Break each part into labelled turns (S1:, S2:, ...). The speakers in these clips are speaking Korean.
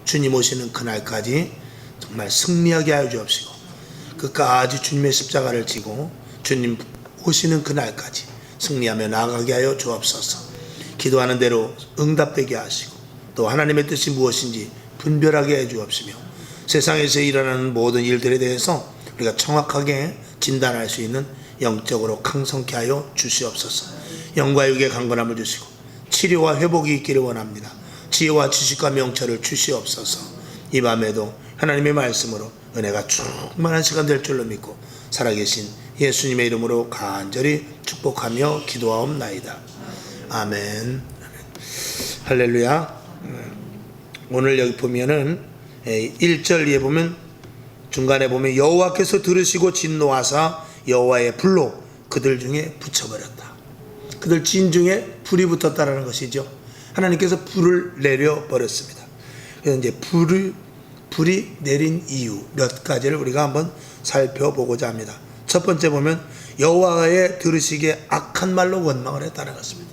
S1: 주님 오시는 그날까지 정말 승리하게 하여 주옵시고, 끝까지 주님의 십자가를 지고 주님 오시는 그날까지 승리하며 나아가게 하여 주옵소서. 기도하는 대로 응답되게 하시고, 또 하나님의 뜻이 무엇인지 분별하게 해 주옵시며, 세상에서 일어나는 모든 일들에 대해서 우리가 정확하게 진단할 수 있는 영적으로 강성케 하여 주시옵소서. 영과 육의 강건함을 주시고 치료와 회복이 있기를 원합니다. 지혜와 지식과 명철을 주시옵소서. 이 밤에도 하나님의 말씀으로 은혜가 충만한 시간 될 줄로 믿고 살아계신 예수님의 이름으로 간절히 축복하며 기도하옵나이다. 아멘. 할렐루야. 오늘 여기 보면은 1절에 보면, 중간에 보면 여호와께서 들으시고 진노하사 여호와의 불로 그들 중에 붙여버렸다. 그들 진 중에 불이 붙었다라는 것이죠. 하나님께서 불을 내려버렸습니다. 그래서 이제 불이 내린 이유 몇 가지를 우리가 한번 살펴보고자 합니다. 첫 번째 보면 여호와의 들으시기에 악한 말로 원망을 했다는 것입니다.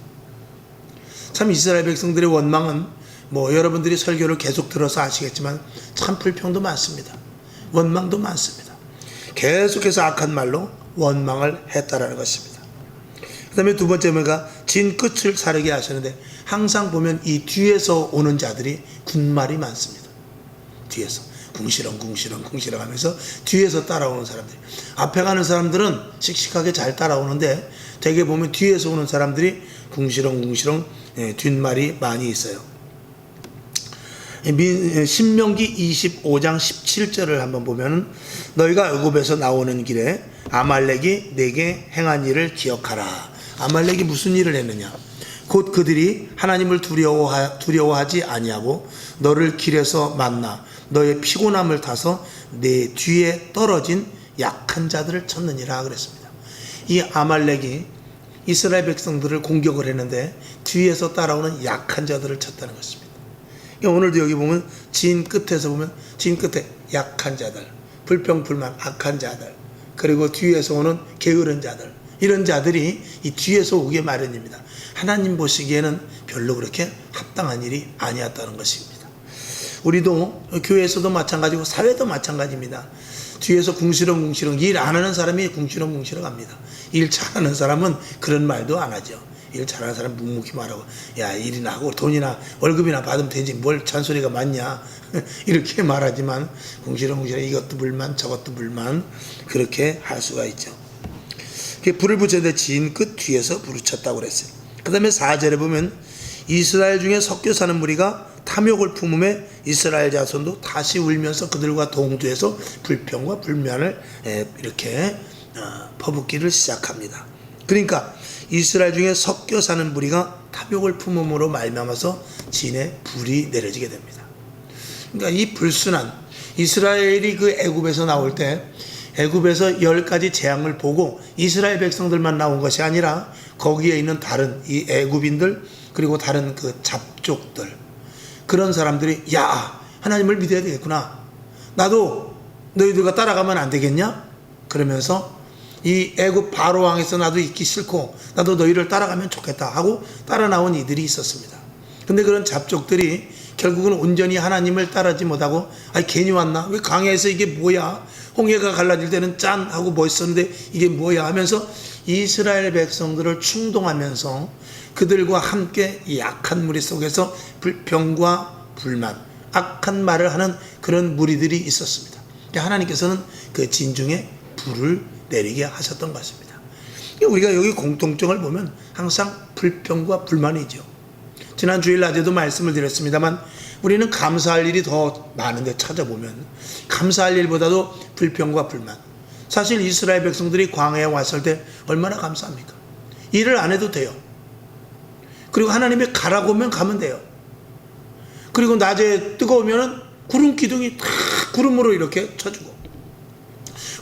S1: 참 이스라엘 백성들의 원망은 여러분들이 설교를 계속 들어서 아시겠지만 참 불평도 많습니다. 원망도 많습니다. 계속해서 악한 말로 원망을 했다라는 것입니다. 그 다음에 두 번째 뭐가 진 끝을 사르게 하시는데, 항상 보면 이 뒤에서 오는 자들이 군말이 많습니다. 뒤에서 궁시렁 하면서 뒤에서 따라오는 사람들이, 앞에 가는 사람들은 씩씩하게 잘 따라오는데 되게 보면 뒤에서 오는 사람들이 궁시렁 뒷말이 많이 있어요. 신명기 25장 17절을 한번 보면, 너희가 애굽에서 나오는 길에 아말렉이 내게 행한 일을 기억하라. 아말렉이 무슨 일을 했느냐? 곧 그들이 하나님을 두려워하지 아니하고 너를 길에서 만나 너의 피곤함을 타서 내 뒤에 떨어진 약한 자들을 쳤느니라 그랬습니다. 이 아말렉이 이스라엘 백성들을 공격을 했는데 뒤에서 따라오는 약한 자들을 쳤다는 것입니다. 오늘도 여기 보면 진 끝에서 보면 진 끝에 약한 자들, 불평불만 악한 자들, 그리고 뒤에서 오는 게으른 자들, 이런 자들이 이 뒤에서 오게 마련입니다. 하나님 보시기에는 별로 그렇게 합당한 일이 아니었다는 것입니다. 우리도 교회에서도 마찬가지고 사회도 마찬가지입니다. 뒤에서 궁시렁 일 안 하는 사람이 궁시렁 합니다. 일 잘하는 사람은 그런 말도 안 하죠. 일 잘하는 사람 묵묵히 말하고, 야, 일이나 하고 돈이나 월급이나 받으면 되지 뭘 잔소리가 많냐 이렇게 말하지만, 궁시렁 이것도 불만 저것도 불만 그렇게 할 수가 있죠. 불을 붙였는데 진 끝 뒤에서 불을 쳤다고 그랬어요. 그 다음에 4절에 보면 이스라엘 중에 섞여 사는 무리가 탐욕을 품음에 이스라엘 자손도 다시 울면서 그들과 동조해서 불평과 불만을 이렇게 퍼붓기를 시작합니다. 그러니까 이스라엘 중에 섞여 사는 무리가 탐욕을 품음으로 말미암아서 진에 불이 내려지게 됩니다. 그러니까 이 불순한 이스라엘이 그 애굽에서 나올 때 애굽에서 10가지 재앙을 보고 이스라엘 백성들만 나온 것이 아니라 거기에 있는 다른 이 애굽인들, 그리고 다른 그 잡족들, 그런 사람들이 야, 하나님을 믿어야 되겠구나, 나도 너희들과 따라가면 안 되겠냐, 그러면서 이 애굽 바로 왕에서 나도 있기 싫고 나도 너희를 따라가면 좋겠다 하고 따라 나온 이들이 있었습니다. 근데 그런 잡족들이 결국은 온전히 하나님을 따르지 못하고, 아니 괜히 왔나, 왜 강야에서 이게 뭐야, 홍해가 갈라질 때는 짠 하고 멋있었는데 이게 뭐야 하면서 이스라엘 백성들을 충동하면서 그들과 함께 이 악한 무리 속에서 불평과 불만, 악한 말을 하는 그런 무리들이 있었습니다. 하나님께서는 그 진중에 불을 내리게 하셨던 것입니다. 우리가 여기 공통점을 보면 항상 불평과 불만이죠. 지난 주일 낮에도 말씀을 드렸습니다만, 우리는 감사할 일이 더 많은데 찾아보면 감사할 일보다도 불평과 불만. 사실 이스라엘 백성들이 광야에 왔을 때 얼마나 감사합니까? 일을 안 해도 돼요. 그리고 하나님이 가라고 하면 가면 돼요. 그리고 낮에 뜨거우면 구름 기둥이 탁 구름으로 이렇게 쳐주고,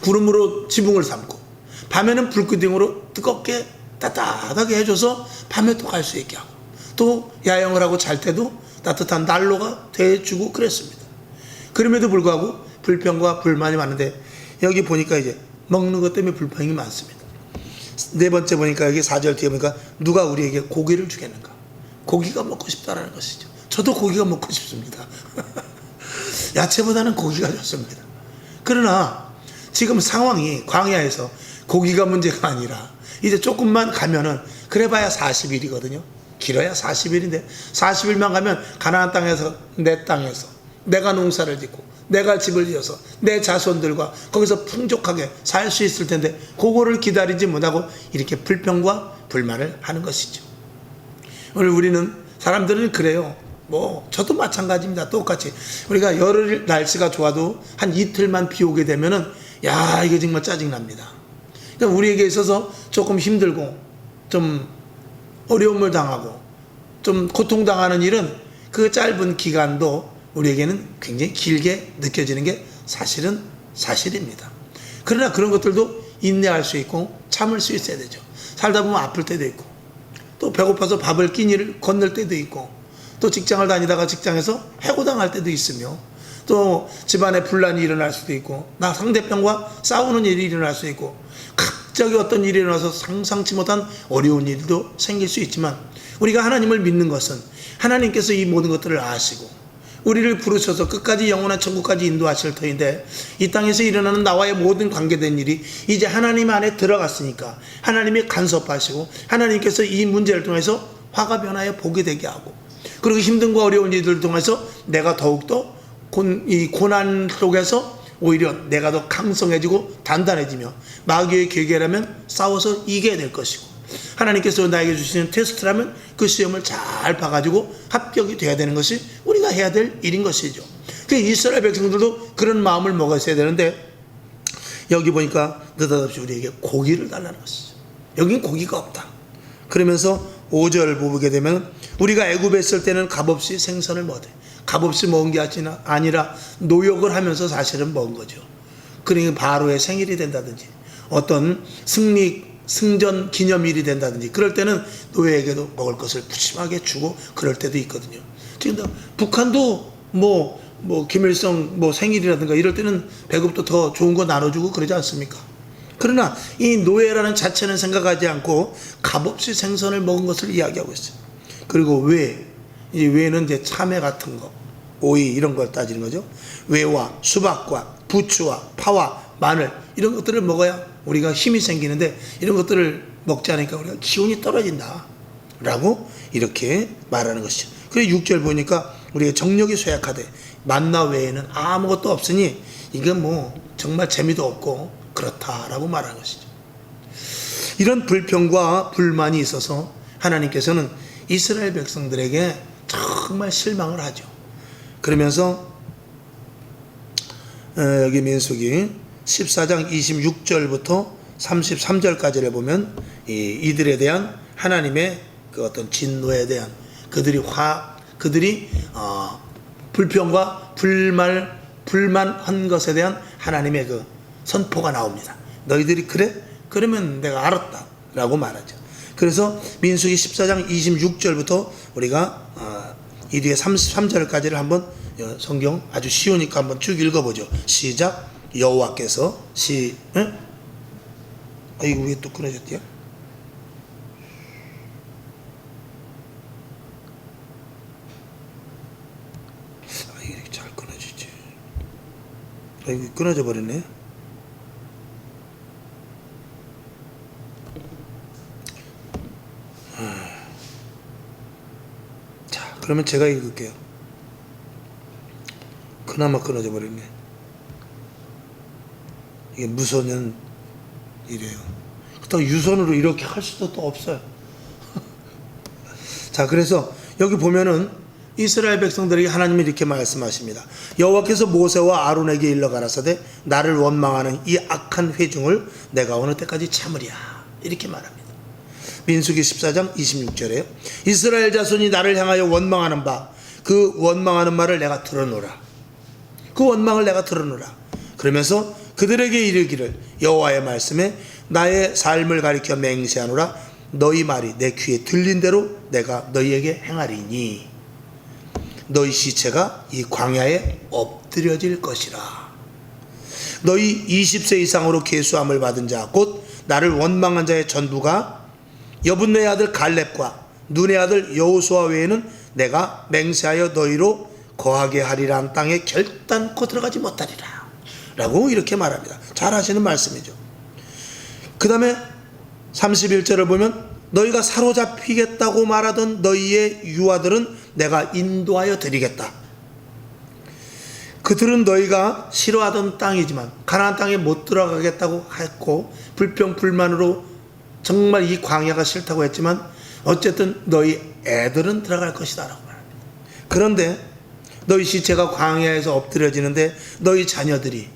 S1: 구름으로 지붕을 삼고, 밤에는 불기둥으로 뜨겁게 따뜻하게 해줘서 밤에 또 갈 수 있게 하고, 또 야영을 하고 잘 때도 따뜻한 난로가 대주고 그랬습니다. 그럼에도 불구하고 불평과 불만이 많은데, 여기 보니까 이제 먹는 것 때문에 불평이 많습니다. 네 번째 보니까 여기 4절 뒤에 보니까 누가 우리에게 고기를 주겠는가, 고기가 먹고 싶다라는 것이죠. 저도 고기가 먹고 싶습니다. 야채보다는 고기가 좋습니다. 그러나 지금 상황이 광야에서 고기가 문제가 아니라 이제 조금만 가면은 그래봐야 40일이거든요. 길어야 40일인데 40일만 가면 가나안 땅에서 내 땅에서 내가 농사를 짓고 내가 집을 지어서 내 자손들과 거기서 풍족하게 살 수 있을 텐데 그거를 기다리지 못하고 이렇게 불평과 불만을 하는 것이죠. 오늘 우리는 사람들은 그래요. 뭐 저도 마찬가지입니다. 똑같이 우리가 열흘 날씨가 좋아도 한 이틀만 비 오게 되면은 야 이거 정말 짜증납니다. 그러니까 우리에게 있어서 조금 힘들고 좀 어려움을 당하고 좀 고통당하는 일은 그 짧은 기간도 우리에게는 굉장히 길게 느껴지는 게 사실은 사실입니다. 그러나 그런 것들도 인내할 수 있고 참을 수 있어야 되죠. 살다 보면 아플 때도 있고 또 배고파서 밥을 끼니를 건널 때도 있고 또 직장을 다니다가 직장에서 해고당할 때도 있으며 또 집안에 분란이 일어날 수도 있고 나 상대편과 싸우는 일이 일어날 수 있고 갑자기 어떤 일이 일어나서 상상치 못한 어려운 일도 생길 수 있지만 우리가 하나님을 믿는 것은 하나님께서 이 모든 것들을 아시고 우리를 부르셔서 끝까지 영원한 천국까지 인도하실 터인데 이 땅에서 일어나는 나와의 모든 관계된 일이 이제 하나님 안에 들어갔으니까 하나님이 간섭하시고 하나님께서 이 문제를 통해서 화가 변하여 보게 되게 하고 그리고 힘든과 어려운 일들을 통해서 내가 더욱더 이 고난 속에서 오히려 내가 더 강성해지고 단단해지며 마귀의 계계라면 싸워서 이겨야 될 것이고 하나님께서 나에게 주시는 테스트라면 그 시험을 잘 봐가지고 합격이 돼야 되는 것이 우리가 해야 될 일인 것이죠. 그 이스라엘 백성들도 그런 마음을 먹었어야 되는데 여기 보니까 느닷없이 우리에게 고기를 달라는 것이죠. 여긴 고기가 없다. 그러면서 5절 보게 되면 우리가 애굽에 있을 때는 값없이 생선을 먹었대. 값없이 먹은 게 아니라 노역을 하면서 사실은 먹은 거죠. 그러니까 바로의 생일이 된다든지 어떤 승전 기념일이 된다든지 그럴 때는 노예에게도 먹을 것을 푸짐하게 주고 그럴 때도 있거든요. 지금 북한도 뭐 김일성 생일이라든가 이럴 때는 배급도 더 좋은 거 나눠주고 그러지 않습니까? 그러나 이 노예라는 자체는 생각하지 않고 값없이 생선을 먹은 것을 이야기하고 있어요. 그리고 외는 이제 참외 같은 거, 오이 이런 걸 따지는 거죠. 외와 수박과 부추와 파와 마늘 이런 것들을 먹어야 우리가 힘이 생기는데 이런 것들을 먹지 않으니까 우리가 기운이 떨어진다 라고 이렇게 말하는 것이죠. 그리고 6절 보니까 우리가 정력이 쇠약하되 만나 외에는 아무것도 없으니 이건 뭐 정말 재미도 없고 그렇다라고 말하는 것이죠. 이런 불평과 불만이 있어서 하나님께서는 이스라엘 백성들에게 정말 실망을 하죠. 그러면서 여기 민수기 14장 26절부터 33절까지를 보면 이들에 대한 하나님의 그 어떤 진노에 대한 그들이 불평과 불만한 것에 대한 하나님의 그 선포가 나옵니다. 너희들이 그래? 그러면 내가 알았다 라고 말하죠. 그래서 민수기 14장 26절부터 우리가 이 뒤에 33절까지를 한번 성경 아주 쉬우니까 한번 쭉 읽어보죠. 시작. 여호와께서 이거 왜 또 끊어졌대요? 이게 이렇게 잘 끊어지지. 이거 끊어져 버렸네. 자, 그러면 제가 읽을게요. 그나마 끊어져 버렸네. 이게 무소년 이래요. 그렇다고 유선으로 이렇게 할 수도 또 없어요. 자, 그래서 여기 보면은 이스라엘 백성들에게 하나님이 이렇게 말씀하십니다. 여호와께서 모세와 아론에게 일러 가라사대 나를 원망하는 이 악한 회중을 내가 어느 때까지 참으랴 이렇게 말합니다. 민수기 14장 26절에요. 이스라엘 자손이 나를 향하여 원망하는 바 그 원망하는 말을 내가 들어노라. 그 원망을 내가 들어노라. 그러면서 그들에게 이르기를 여호와의 말씀에 나의 삶을 가리켜 맹세하노라. 너희 말이 내 귀에 들린 대로 내가 너희에게 행하리니 너희 시체가 이 광야에 엎드려질 것이라. 너희 20세 이상으로 계수함을 받은 자 곧 나를 원망한 자의 전부가 여분네 아들 갈렙과 눈의 아들 여호수아 외에는 내가 맹세하여 너희로 거하게 하리란 땅에 결단코 들어가지 못하리라 라고 이렇게 말합니다. 잘 하시는 말씀이죠. 그 다음에 31절을 보면 너희가 사로잡히겠다고 말하던 너희의 유아들은 내가 인도하여 드리겠다. 그들은 너희가 싫어하던 땅이지만 가나안 땅에 못 들어가겠다고 했고 불평불만으로 정말 이 광야가 싫다고 했지만 어쨌든 너희 애들은 들어갈 것이다 라고 말합니다. 그런데 너희 시체가 광야에서 엎드려지는데 너희 자녀들이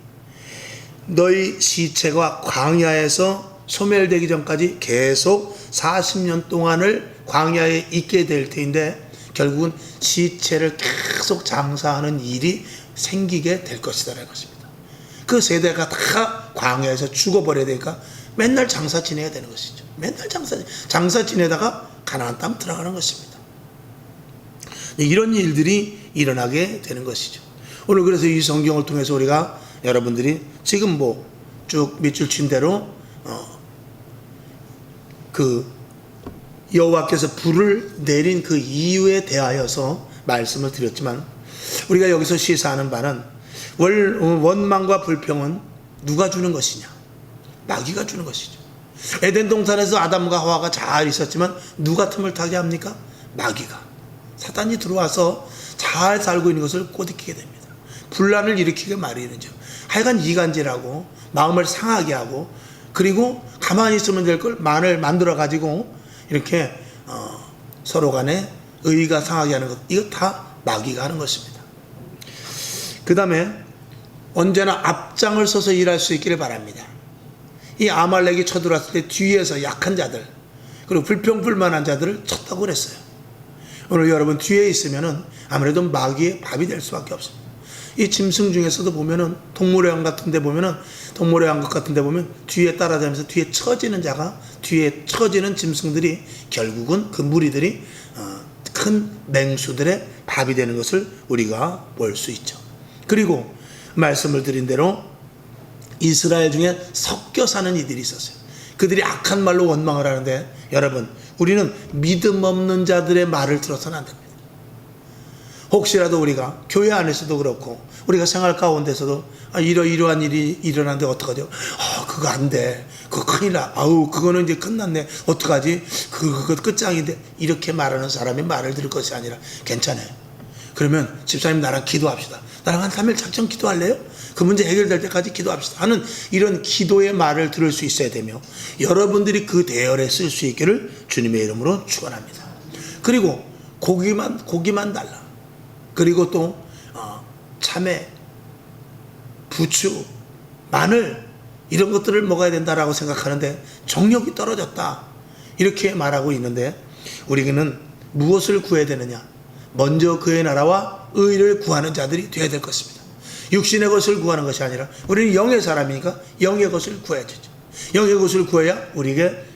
S1: 너희 시체가 광야에서 소멸되기 전까지 계속 40년 동안을 광야에 있게 될 터인데 결국은 시체를 계속 장사하는 일이 생기게 될 것이다라는 것입니다. 그 세대가 다 광야에서 죽어버려야 되니까 맨날 장사 지내야 되는 것이죠. 맨날 장사 지내다가 가나안 땅 들어가는 것입니다. 이런 일들이 일어나게 되는 것이죠. 오늘 그래서 이 성경을 통해서 우리가 여러분들이 지금 뭐 쭉 밑줄 친 대로 그 여호와께서 불을 내린 그 이유에 대하여서 말씀을 드렸지만 우리가 여기서 시사하는 바는 원망과 불평은 누가 주는 것이냐? 마귀가 주는 것이죠. 에덴 동산에서 아담과 하와가 잘 있었지만 누가 틈을 타게 합니까? 마귀가. 사단이 들어와서 잘 살고 있는 것을 꼬드기게 됩니다. 분란을 일으키게 마련이죠. 하여간 이간질하고 마음을 상하게 하고 그리고 가만히 있으면 될 걸 만들어 가지고 이렇게 서로 간에 의의가 상하게 하는 것, 이거 다 마귀가 하는 것입니다. 그 다음에 언제나 앞장을 서서 일할 수 있기를 바랍니다. 이 아말렉이 쳐들어왔을 때 뒤에서 약한 자들 그리고 불평불만한 자들을 쳤다고 그랬어요. 오늘 여러분 뒤에 있으면은 아무래도 마귀의 밥이 될 수밖에 없습니다. 이 짐승 중에서도 보면은 동물의 왕 같은 데 보면은 동물의 왕국 같은 데 보면 뒤에 따라다니면서 뒤에 처지는 자가 뒤에 처지는 짐승들이 결국은 그 무리들이 큰 맹수들의 밥이 되는 것을 우리가 볼 수 있죠. 그리고 말씀을 드린 대로 이스라엘 중에 섞여 사는 이들이 있었어요. 그들이 악한 말로 원망을 하는데 여러분 우리는 믿음 없는 자들의 말을 들어서는 안 됩니다. 혹시라도 우리가 교회 안에서도 그렇고 우리가 생활 가운데서도 이러한 일이 일어났는데 어떡하죠? 그거 안 돼. 그거 큰일 나. 그거는 이제 끝났네. 어떡하지? 그거 끝장인데 이렇게 말하는 사람의 말을 들을 것이 아니라 괜찮아요. 그러면 집사님 나랑 기도합시다. 나랑 한 3일 작정 기도할래요? 그 문제 해결될 때까지 기도합시다 하는 이런 기도의 말을 들을 수 있어야 되며 여러분들이 그 대열에 쓸 수 있기를 주님의 이름으로 축원합니다. 그리고 고기만 달라. 그리고 또 참외, 부추, 마늘 이런 것들을 먹어야 된다라고 생각하는데 정력이 떨어졌다 이렇게 말하고 있는데 우리는 무엇을 구해야 되느냐? 먼저 그의 나라와 의를 구하는 자들이 되어야 될 것입니다. 육신의 것을 구하는 것이 아니라 우리는 영의 사람이니까 영의 것을 구해야 되죠. 영의 것을 구해야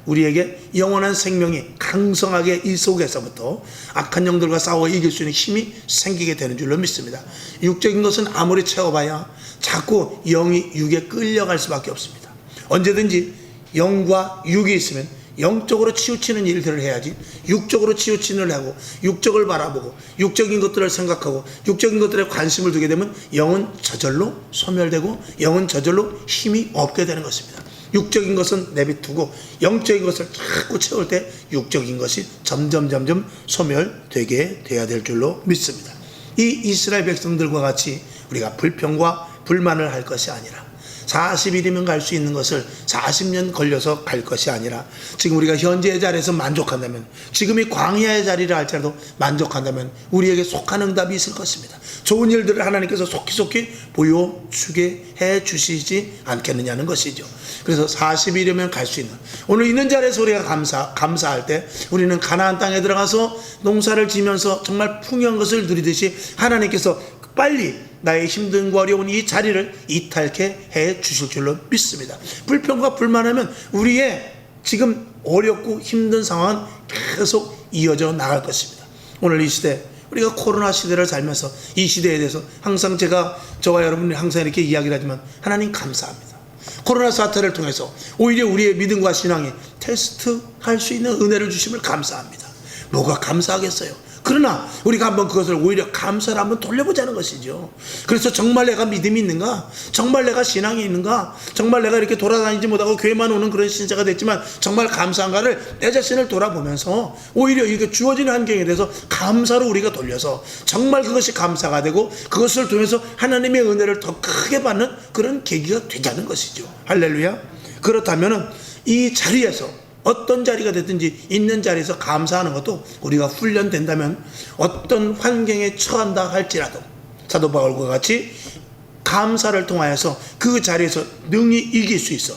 S1: 우리에게 영원한 생명이 강성하게 이 속에서부터 악한 영들과 싸워 이길 수 있는 힘이 생기게 되는 줄로 믿습니다. 육적인 것은 아무리 채워봐야 자꾸 영이 육에 끌려갈 수밖에 없습니다. 언제든지 영과 육이 있으면 영적으로 치우치는 일들을 해야지 육적으로 치우치는 하고 육적을 바라보고 육적인 것들을 생각하고 육적인 것들에 관심을 두게 되면 영은 저절로 소멸되고 영은 저절로 힘이 없게 되는 것입니다. 육적인 것은 내비두고 영적인 것을 자꾸 채울 때 육적인 것이 점점 소멸되게 돼야 될 줄로 믿습니다. 이 이스라엘 백성들과 같이 우리가 불평과 불만을 할 것이 아니라 40일이면 갈 수 있는 것을 40년 걸려서 갈 것이 아니라 지금 우리가 현재의 자리에서 만족한다면 지금이 광야의 자리를 할지라도 만족한다면 우리에게 속한 응답이 있을 것입니다. 좋은 일들을 하나님께서 속히 보여주게 해 주시지 않겠느냐는 것이죠. 그래서 40일이면 갈 수 있는 오늘 있는 자리에서 우리가 감사할 때 우리는 가나안 땅에 들어가서 농사를 지면서 정말 풍요한 것을 누리듯이 하나님께서 빨리 나의 힘든과 어려운 이 자리를 이탈케 해 주실 줄로 믿습니다. 불평과 불만하면 우리의 지금 어렵고 힘든 상황은 계속 이어져 나갈 것입니다. 오늘 이 시대 우리가 코로나 시대를 살면서 이 시대에 대해서 항상 저와 여러분이 항상 이렇게 이야기를 하지만 하나님 감사합니다. 코로나 사태를 통해서 오히려 우리의 믿음과 신앙이 테스트할 수 있는 은혜를 주심을 감사합니다. 뭐가 감사하겠어요? 그러나 우리가 한번 그것을 오히려 감사를 한번 돌려보자는 것이죠. 그래서 정말 내가 믿음이 있는가? 정말 내가 신앙이 있는가? 정말 내가 이렇게 돌아다니지 못하고 교회만 오는 그런 신자가 됐지만 정말 감사한가를 내 자신을 돌아보면서 오히려 이렇게 주어진 환경에 대해서 감사로 우리가 돌려서 정말 그것이 감사가 되고 그것을 통해서 하나님의 은혜를 더 크게 받는 그런 계기가 되자는 것이죠. 할렐루야. 그렇다면 이 자리에서 어떤 자리가 됐든지 있는 자리에서 감사하는 것도 우리가 훈련된다면 어떤 환경에 처한다 할지라도 사도 바울과 같이 감사를 통하여서 그 자리에서 능히 이길 수 있어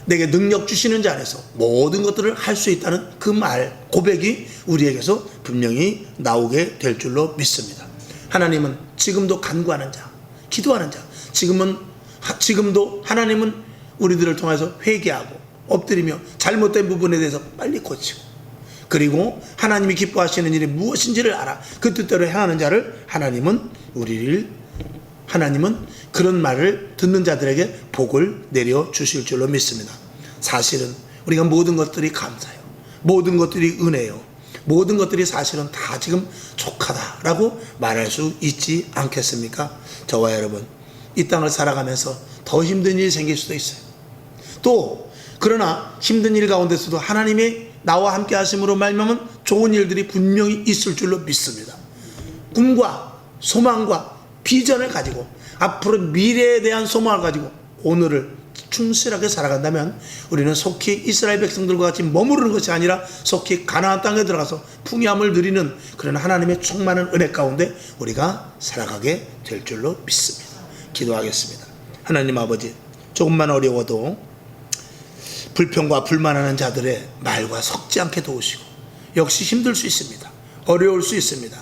S1: 내게 능력 주시는 자 안에서 모든 것들을 할 수 있다는 그 말 고백이 우리에게서 분명히 나오게 될 줄로 믿습니다. 하나님은 지금도 간구하는 자, 기도하는 자, 지금도 하나님은 우리들을 통해서 회개하고 엎드리며 잘못된 부분에 대해서 빨리 고치고 그리고 하나님이 기뻐하시는 일이 무엇인지를 알아 그 뜻대로 행하는 자를 하나님은 그런 말을 듣는 자들에게 복을 내려 주실 줄로 믿습니다. 사실은 우리가 모든 것들이 감사해요. 모든 것들이 은혜요. 모든 것들이 사실은 다 지금 족하다라고 말할 수 있지 않겠습니까? 저와 여러분, 이 땅을 살아가면서 더 힘든 일이 생길 수도 있어요. 또 그러나 힘든 일 가운데서도 하나님의 나와 함께 하심으로 말미암은 좋은 일들이 분명히 있을 줄로 믿습니다. 꿈과 소망과 비전을 가지고 앞으로 미래에 대한 소망을 가지고 오늘을 충실하게 살아간다면 우리는 속히 이스라엘 백성들과 같이 머무르는 것이 아니라 속히 가나안 땅에 들어가서 풍요함을 누리는 그런 하나님의 충만한 은혜 가운데 우리가 살아가게 될 줄로 믿습니다. 기도하겠습니다. 하나님 아버지, 조금만 어려워도 불평과 불만하는 자들의 말과 섞지 않게 도우시고 역시 힘들 수 있습니다. 어려울 수 있습니다.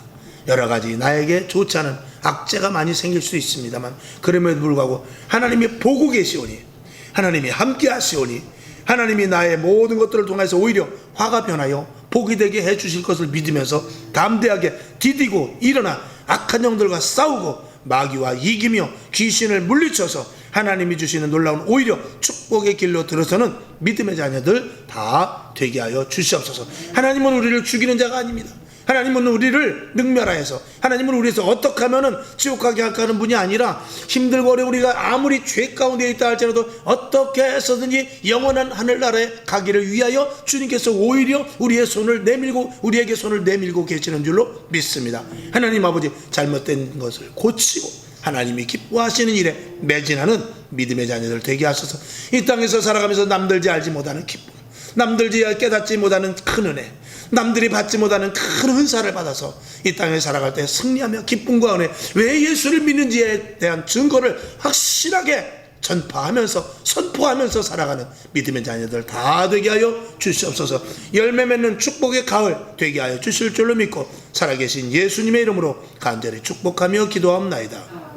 S1: 여러 가지 나에게 좋지 않은 악재가 많이 생길 수 있습니다만 그럼에도 불구하고 하나님이 보고 계시오니 하나님이 함께 하시오니 하나님이 나의 모든 것들을 통해서 오히려 화가 변하여 복이 되게 해주실 것을 믿으면서 담대하게 디디고 일어나 악한 영들과 싸우고 마귀와 이기며 귀신을 물리쳐서 하나님이 주시는 놀라운 오히려 축복의 길로 들어서는 믿음의 자녀들 다 되게 하여 주시옵소서. 하나님은 우리를 죽이는 자가 아닙니다. 하나님은 우리를 능멸하여서 하나님은 우리에서 어떻게 하면 지옥 가게 할까 하는 분이 아니라 힘들고 어려운 우리가 아무리 죄 가운데 있다 할지라도 어떻게 해서든지 영원한 하늘나라에 가기를 위하여 주님께서 오히려 우리의 손을 내밀고 우리에게 손을 내밀고 계시는 줄로 믿습니다. 하나님 아버지, 잘못된 것을 고치고 하나님이 기뻐하시는 일에 매진하는 믿음의 자녀들 되게 하셔서 이 땅에서 살아가면서 남들지 알지 못하는 기쁨, 남들지 깨닫지 못하는 큰 은혜, 남들이 받지 못하는 큰 은사를 받아서 이 땅에 살아갈 때 승리하며 기쁨과 은혜, 왜 예수를 믿는지에 대한 증거를 확실하게 전파하면서 선포하면서 살아가는 믿음의 자녀들 다 되게 하여 주시옵소서. 열매 맺는 축복의 가을 되게 하여 주실 줄로 믿고 살아계신 예수님의 이름으로 간절히 축복하며 기도하옵나이다.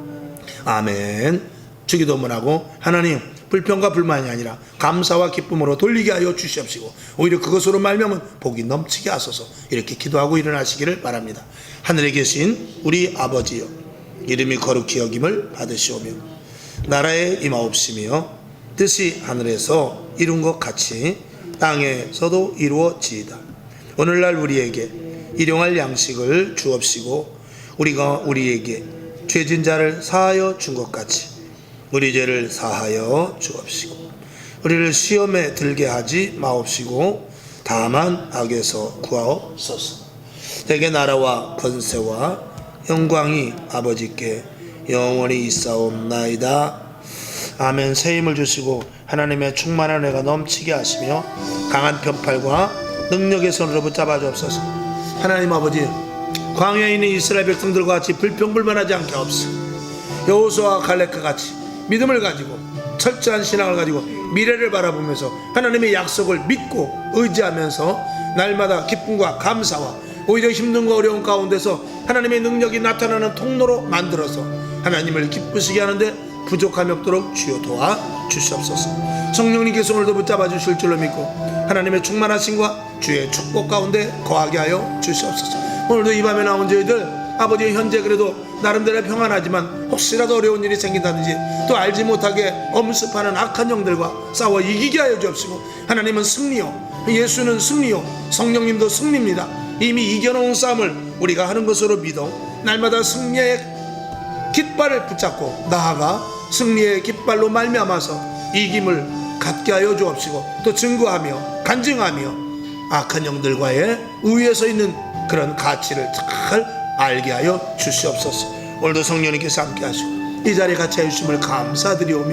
S1: 아멘. 주기도문하고 하나님, 불평과 불만이 아니라 감사와 기쁨으로 돌리게 하여 주시옵시고 오히려 그것으로 말미암은 복이 넘치게 하소서. 이렇게 기도하고 일어나시기를 바랍니다. 하늘에 계신 우리 아버지여, 이름이 거룩히 여김을 받으시오며 나라에 임하옵시며 뜻이 하늘에서 이룬 것 같이 땅에서도 이루어지이다. 오늘날 우리에게 일용할 양식을 주옵시고 우리가 우리에게 죄진 자를 사하여 준 것 같이 우리 죄를 사하여 주옵시고 우리를 시험에 들게 하지 마옵시고 다만 악에서 구하옵소서. 대개 나라와 권세와 영광이 아버지께 영원히 있사옵나이다. 아멘. 새 힘을 주시고 하나님의 충만한 은혜가 넘치게 하시며 강한 편팔과 능력의 손으로 붙잡아 주옵소서. 하나님 아버지, 광야에 있는 이스라엘 백성들과 같이 불평불만하지 않게 하옵소서. 여호수아와 갈렙과 같이 믿음을 가지고 철저한 신앙을 가지고 미래를 바라보면서 하나님의 약속을 믿고 의지하면서 날마다 기쁨과 감사와 오히려 힘든과 어려운 가운데서 하나님의 능력이 나타나는 통로로 만들어서 하나님을 기쁘시게 하는데 부족함이 없도록 주여 도와 주시옵소서. 성령님께서 오늘도 붙잡아 주실 줄로 믿고 하나님의 충만하심과 주의 축복 가운데 거하게 하여 주시옵소서. 오늘도 이 밤에 나온 저희들 아버지, 현재 그래도 나름대로 평안하지만 혹시라도 어려운 일이 생긴다든지 또 알지 못하게 엄습하는 악한 영들과 싸워 이기게 하여 주옵시고 하나님은 승리요, 예수는 승리요, 성령님도 승리입니다. 이미 이겨놓은 싸움을 우리가 하는 것으로 믿어 날마다 승리의 깃발을 붙잡고 나아가 승리의 깃발로 말미암아서 이김을 갖게 하여 주옵시고, 또 증거하며 간증하며 악한 영들과의 우위에 서 있는 그런 가치를 잘 알게 하여 주시옵소서. 오늘도 성령님께서 함께 하시고 이 자리에 같이 해주심을 감사드리오며